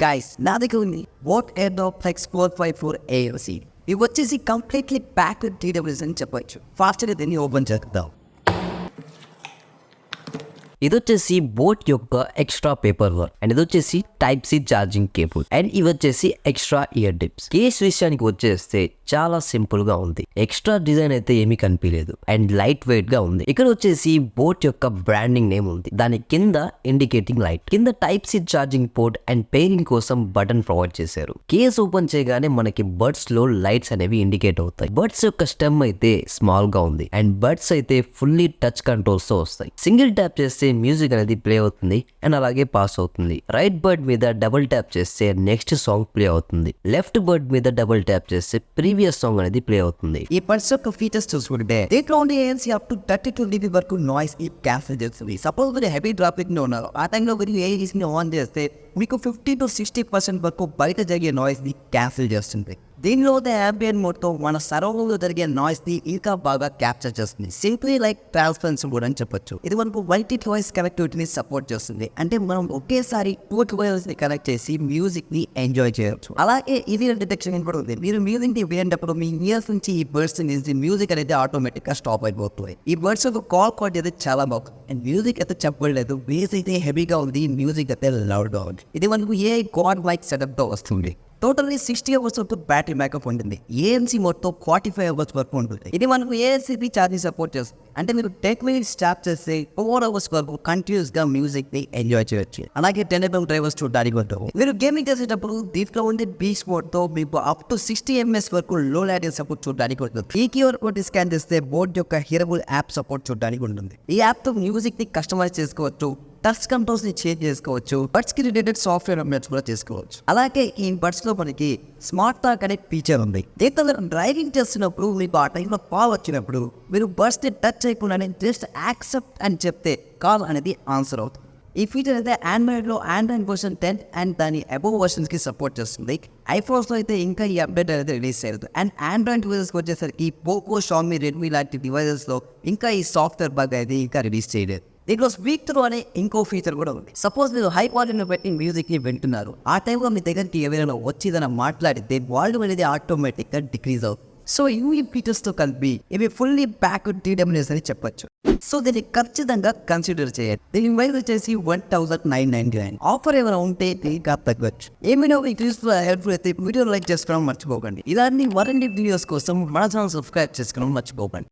Guys నా దగ్గర ఉంది వాట్ Airdopes Flex 454 ANC. ఇవి వచ్చేసి కంప్లీట్లీ ప్యాక్డ్ టీడబ్ల్యూస్ అని చెప్పొచ్చు. ఫాస్ట్గా దీన్ని ఓపెన్ చేద్దాం. ఇది వచ్చేసి బోట్ యొక్క ఎక్స్ట్రా పేపర్ వర్క్ అండ్ ఇది వచ్చేసి type C charging cable and ఇవి వచ్చేసి ఎక్స్ట్రా ఇయర్ డిప్స్. కేస్ విషయానికి వచ్చేస్తే చాలా సింపుల్ గా ఉంది. ఎక్స్ట్రా డిజైన్ అయితే ఏమీ కనిపించలేదు అండ్ లైట్ వెయిట్ గా ఉంది. ఇక్కడ వచ్చేసి బోట్ యొక్క బ్రాండింగ్ నేమ్ ఉంది. దాని కింద ఇండికేటింగ్ లైట్, కింద type C charging port and pairing కోసం బటన్ ప్రొవైడ్ చేశారు. కేస్ ఓపెన్ చేయగానే మనకి బడ్స్ లో లైట్స్ అనేవి ఇండికేట్ అవుతాయి. బడ్స్ యొక్క స్టెమ్ అయితే స్మాల్ గా ఉంది అండ్ బడ్స్ అయితే ఫుల్లీ టచ్ కంట్రోల్స్ తో వస్తాయి. సింగిల్ ట్యాప్ చేస్తే మ్యూజిక్ అనేది ప్లే అవుతుంది అండ్ అలాగే పాస్ అవుతుంది. రైట్ బర్డ్ మీద డబుల్ ట్యాప్ చేస్తే నెక్స్ట్ సాంగ్ ప్లే అవుతుంది. లెఫ్ట్ బర్డ్ మీద డబుల్ ట్యాప్ చేస్తే ప్రీవియస్ సాంగ్ అనేది ప్లే అవుతుంది. ఈ బడ్స్ యొక్క ఫీచర్స్ చూసుకుంటే దీంట్లో ఉండే ANC అప్ టు 32 dB వరకు నాయిస్ క్యాన్సిల్ చేస్తుంది. సపోజ్ మీరు హెవీ ట్రాఫిక్ లో ఉన్నారు, ఆ టైంలో మీరు AAC ని ఆన్ చేస్తే మీకు 50 to 60% వరకు బయట జరిగే నాయిస్ ని క్యాన్సిల్ చేస్తుంది. దీనిలో ambient మోడ్ తో మన సరౌండింగ్ లో జరిగే నాయిస్ ని ఇంకా బాగా క్యాప్చర్ చేస్తుంది. సింప్లీ లైక్ ట్రాన్స్పరెన్సీ కూడా అని చెప్పొచ్చు. ఇది మనకు మల్టీ డివైస్ కనెక్టివిటీని సపోర్ట్ చేస్తుంది. అంటే మనం ఒకేసారి 2 డివైసెస్ ని కనెక్ట్ చేసి మ్యూజిక్ ని ఎంజాయ్ చేయొచ్చు. అలాగే ఇది డిటెక్షన్ కూడా ఉంది. మీరు మ్యూజిక్ ని వినేటప్పుడు మీ ఇయర్స్ నుంచి ఈ బర్డ్స్ ని మ్యూజిక్ అనేది ఆటోమేటిక్ గా స్టాప్ అయిపోతుంది. ఈ బర్డ్స్ యొక్క కాల్ క్వాలిటీ అయితే చాలా బాగుంది అండ్ మ్యూజిక్ అయితే చెప్పలేదు. బేస్ అయితే హెవీగా ఉంది, మ్యూజిక్ అయితే లౌడ్ గా ఉంది. ఇది మనకు ఏ గాడ్ లైక్ సెటప్ తో వస్తుంది. టోటల్లీ 60 hours వరకు బ్యాటరీ బ్యాకప్ ఉంటుంది. ANC మొత్తం 45 hours వరకు ఉంటుంది. ఇది మనకు AACP ఛార్జింగ్ సపోర్ట్ చేస్తుంది. అంటే మీరు 10 minutes స్టాప్ చేస్తే 4 hours వరకు కంటిన్యూస్ గా మ్యూజిక్ ని ఎంజాయ్ చేయొచ్చు. అలాగే 10 mm డ్రైవర్స్ చూడడానికి ఉంటుంది. మీరు గేమింగ్ చేసేటప్పుడు దీంట్లో ఉండే బీచ్ మోడ్ తో మీకు అప్ టు 60 ms వరకు లో లాటెన్సీ సపోర్ట్ చూడడానికి ఉంటుంది. ఈ QR కోడ్ స్కాన్ చేస్తే బోట్ యొక్క హియరబుల్ యాప్ సపోర్ట్ చూడడానికి ఉంటుంది. ఈ యాప్ తో మ్యూజిక్ ని కస్టమైజ్ చేసుకోవచ్చు, టచ్ కంట్రోల్స్ ని చేంజ్ చేసుకోవచ్చు, బడ్స్ కి రిలేటెడ్ సాఫ్ట్వేర్ అప్డేట్స్ కూడా చేసుకోవచ్చు. అలాగే ఈ బడ్స్ లో మనకి స్మార్ట్ టాక్ అనే ఫీచర్ ఉంది. దీంతో డ్రైవింగ్ చేస్తున్నప్పుడు మీకు ఆ టైంలో కాల్ వచ్చినప్పుడు మీరు బడ్స్ ని టచ్ చేయకుండానే జస్ట్ యాక్సెప్ట్ అని చెప్తే కాల్ అనేది ఆన్సర్ అవుతుంది. ఈ ఫీచర్ అయితే ఆండ్రాయిడ్లో Android version 10 అండ్ దాని అబోవ్ వర్షన్స్కి సపోర్ట్ చేస్తుంది. ఐఫోన్స్లో అయితే ఇంకా ఈ అప్డేట్ అనేది రిలీజ్ చేయలేదు. అండ్ ఆండ్రాయిడ్ డివైజెస్కి వచ్చేసరికి పోకో, షామీ, రెడ్మీ లాంటి డివైజెస్లో ఇంకా ఈ సాఫ్ట్వేర్ బగ్ అయితే ఇంకా రిలీజ్ చేయలేదు. దీంట్లో స్పీక్ త్రూ అనే ఇంకో ఫీచర్ కూడా ఉంది. సపోజ్ మీరు హై క్వాలిటీని పెట్టి మ్యూజిక్ ని వింటున్నారు, ఆ టైంలో మీ దగ్గరికి ఎవరైనా వచ్చి మాట్లాడితే వాల్యూమ్ అనేది ఆటోమేటిక్ గా డిక్రీజ్ అవుతుంది. సో ఈ ఫీచర్స్ తో కలిపి ఇవి ఫుల్లీ ప్యాక్డ్ టీడబ్ల్యూఎస్ అని చెప్పొచ్చు. సో దీన్ని ఖచ్చితంగా కన్సిడర్ చేయాలి. దీని ప్రైస్ వచ్చేసి 1999. ఆఫర్ ఏమైనా ఉంటే ఇంకా తగ్గొచ్చు. ఏమైనా హెల్ప్ఫుల్ అయితే వీడియో లైక్ చేసుకోవడం మర్చిపోకండి. ఇలాంటి మరిన్ని వీడియోస్ కోసం మన ఛానల్ సబ్స్క్రైబ్ చేసుకోవడం మర్చిపోకండి.